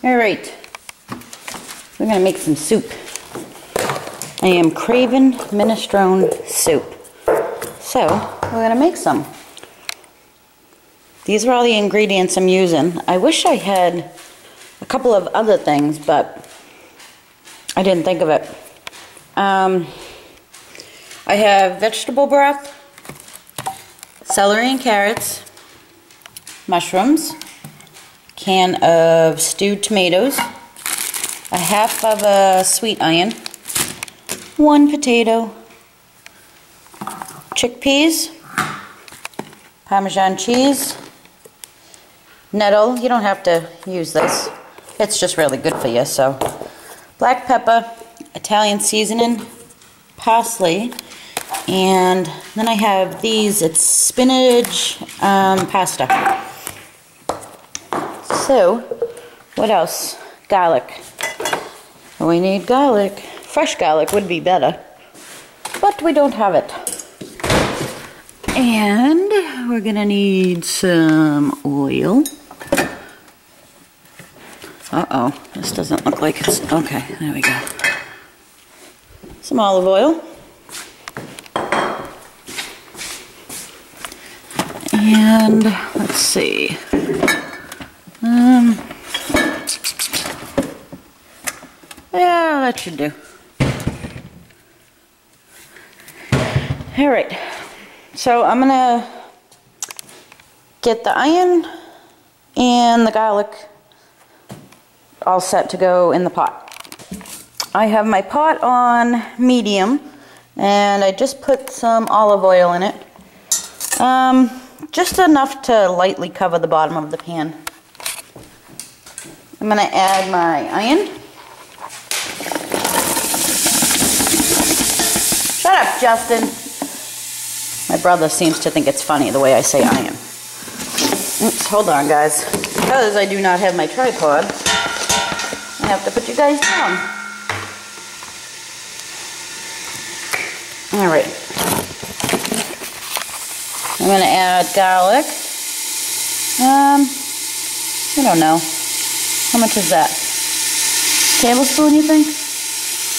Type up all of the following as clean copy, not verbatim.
All right, we're gonna make some soup. I am craving minestrone soup. So, we're gonna make some. These are all the ingredients I'm using. I wish I had a couple of other things, but I didn't think of it. I have vegetable broth, celery and carrots, mushrooms, can of stewed tomatoes, a half of a sweet onion, 1 potato, chickpeas, Parmesan cheese, nettle. You don't have to use this. It's just really good for you. So, black pepper, Italian seasoning, parsley, and then I have these. It's spinach pasta. So, what else? Garlic. We need garlic. Fresh garlic would be better, but we don't have it. And we're gonna need some oil. Uh-oh, this doesn't look like it's, okay, there we go. Some olive oil. And let's see. Yeah, that should do. All right, so I'm gonna get the onion and the garlic all set to go in the pot. I have my pot on medium, and I just put some olive oil in it. Just enough to lightly cover the bottom of the pan. I'm gonna add my onion. Shut up, Justin. My brother seems to think it's funny the way I say onion. Oops, hold on, guys. Because I do not have my tripod, I have to put you guys down. All right. I'm going to add garlic. I don't know. How much is that? Tablespoon, you think?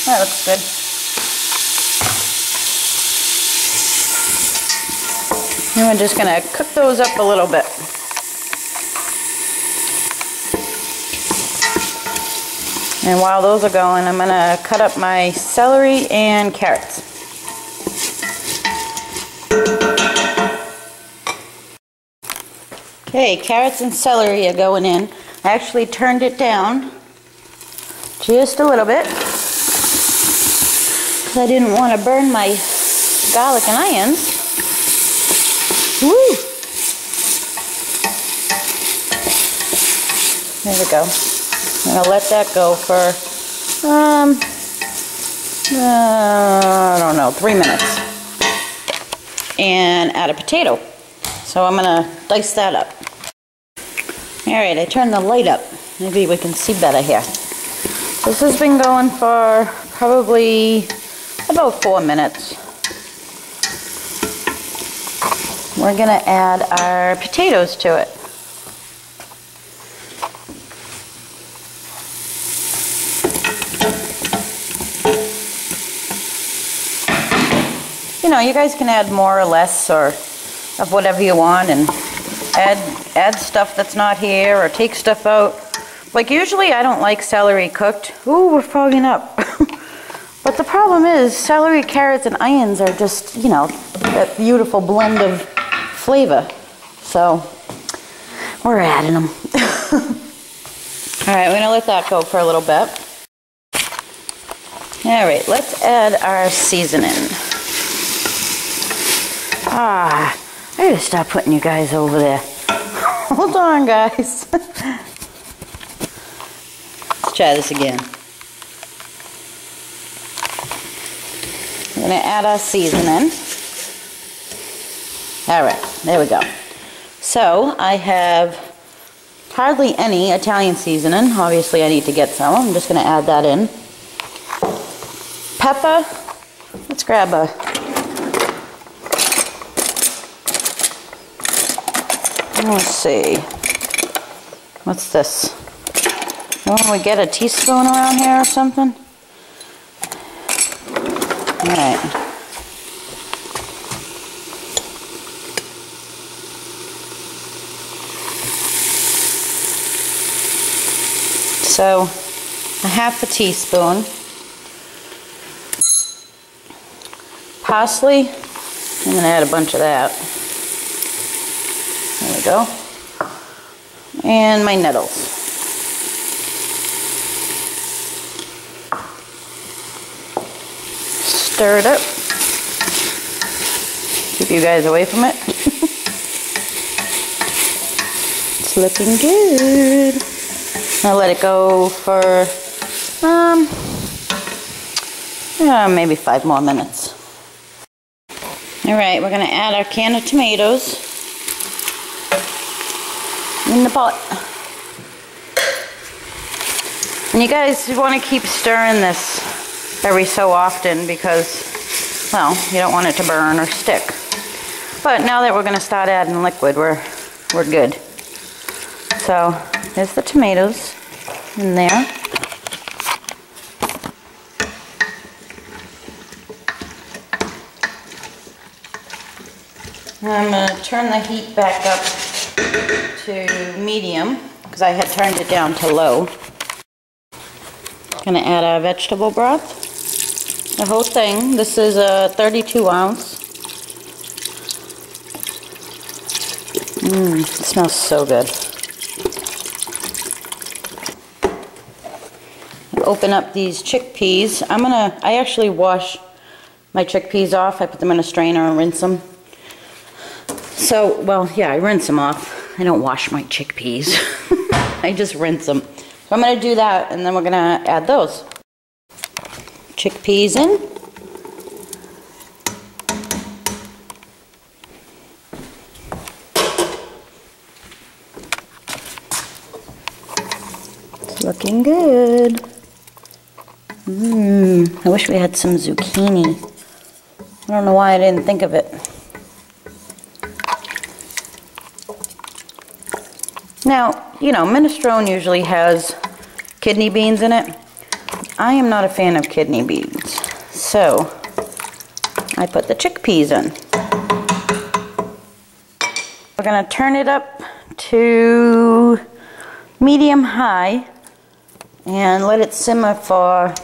That looks good. And we're just going to cook those up a little bit. And while those are going, I'm going to cut up my celery and carrots. Okay, carrots and celery are going in. I actually turned it down just a little bit because I didn't want to burn my garlic and onions. Woo! There we go. I'm going to let that go for, I don't know, 3 minutes. And add a potato. So I'm going to dice that up. Alright, I turned the light up. Maybe we can see better here. This has been going for probably about 4 minutes. We're going to add our potatoes to it. You know, you guys can add more or less or of whatever you want, and add stuff that's not here or take stuff out. Like usually I don't like celery cooked. Ooh, we're fogging up. But the problem is celery, carrots, and onions are just, you know, that beautiful blend of flavor. So we're adding them. Alright, we're going to let that go for a little bit. Alright, let's add our seasoning. I gotta stop putting you guys over there. Hold on, guys. Let's try this again. We're gonna add our seasoning. Alright, there we go. So, I have hardly any Italian seasoning. Obviously, I need to get some. I'm just gonna add that in. Pepper. Let's grab a... Let's see. What's this? Don't we get a teaspoon around here or something? Alright. So, a half a teaspoon. Parsley, I'm going to add a bunch of that. There we go. And my nettles. Stir it up. Keep you guys away from it. It's looking good. I'll let it go for maybe 5 more minutes. Alright, we're going to add our can of tomatoes in the pot. And you guys want to keep stirring this every so often because, well, you don't want it to burn or stick. But now that we're going to start adding liquid, we're good. So, there's the tomatoes in there. I'm going to turn the heat back up to medium because I had turned it down to low. Going to add our vegetable broth, the whole thing. This is a 32 ounce. It smells so good. Open up these chickpeas. I actually wash my chickpeas off. I put them in a strainer and rinse them. So, well, yeah, I rinse them off. I don't wash my chickpeas. I just rinse them. So I'm going to do that, and then we're going to add those. Chickpeas in. It's looking good. I wish we had some zucchini. I don't know why I didn't think of it. Now, you know, minestrone usually has kidney beans in it. I am not a fan of kidney beans, so I put the chickpeas in. We're going to turn it up to medium-high and let it simmer for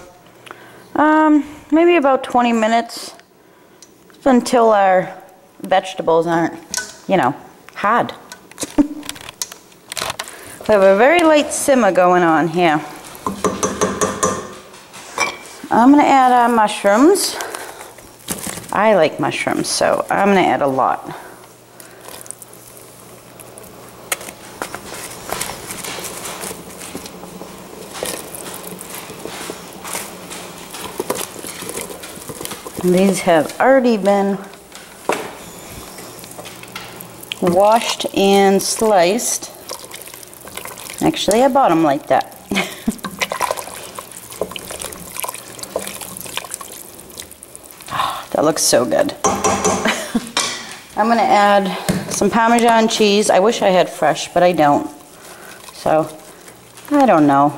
maybe about 20 minutes until our vegetables aren't, you know, hard. We have a very light simmer going on here. I'm going to add our mushrooms. I like mushrooms, so I'm going to add a lot. And these have already been washed and sliced. Actually, I bought them like that. Oh, that looks so good. I'm going to add some Parmesan cheese. I wish I had fresh, but I don't. So, I don't know.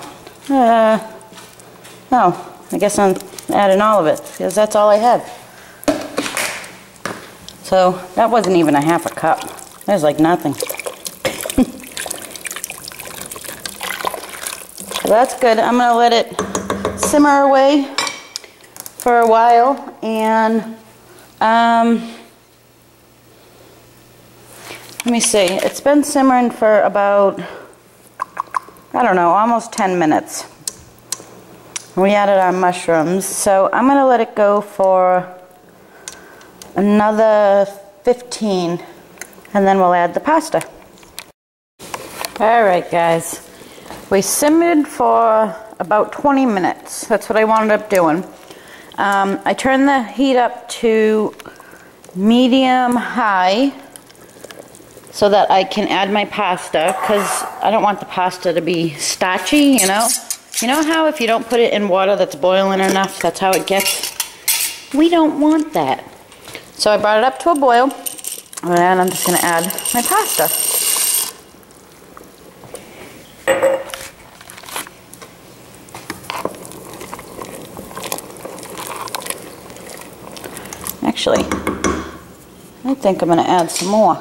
No, I guess I'm adding all of it because that's all I had. So, that wasn't even a half a cup. There's like nothing. That's good. I'm going to let it simmer away for a while, and let me see. It's been simmering for about, I don't know, almost 10 minutes. We added our mushrooms, so I'm going to let it go for another 15, and then we'll add the pasta. Alright guys. We simmered for about 20 minutes. That's what I wound up doing. I turned the heat up to medium-high so that I can add my pasta, because I don't want the pasta to be starchy, you know? You know how if you don't put it in water that's boiling enough, that's how it gets? We don't want that. So I brought it up to a boil, and I'm just going to add my pasta. Actually, I think I'm going to add some more.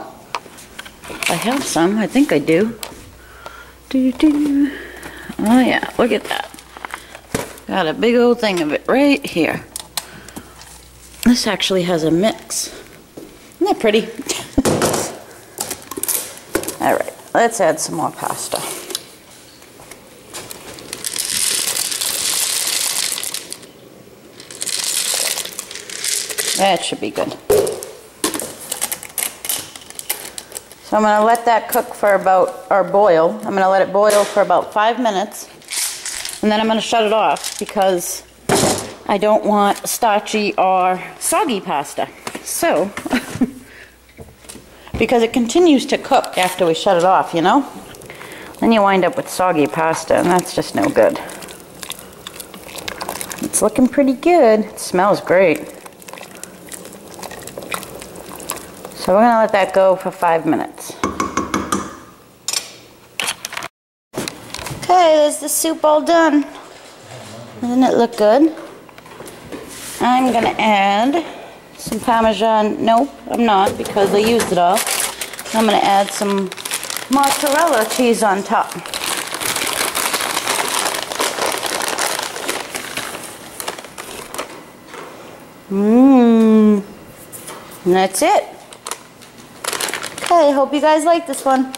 I have some. I think I do. Oh yeah, look at that. Got a big old thing of it right here. This actually has a mix. Isn't that pretty? Alright, let's add some more pasta. That should be good. So I'm going to let that cook for about, or boil. I'm going to let it boil for about 5 minutes. And then I'm going to shut it off because I don't want starchy or soggy pasta. So, because it continues to cook after we shut it off, you know? Then you wind up with soggy pasta, and that's just no good. It's looking pretty good. It smells great. So we're going to let that go for 5 minutes. Okay, there's the soup all done. Doesn't it look good? I'm going to add some Parmesan. Nope, I'm not, because I used it all. I'm going to add some mozzarella cheese on top. And that's it. Okay, hope you guys like this one.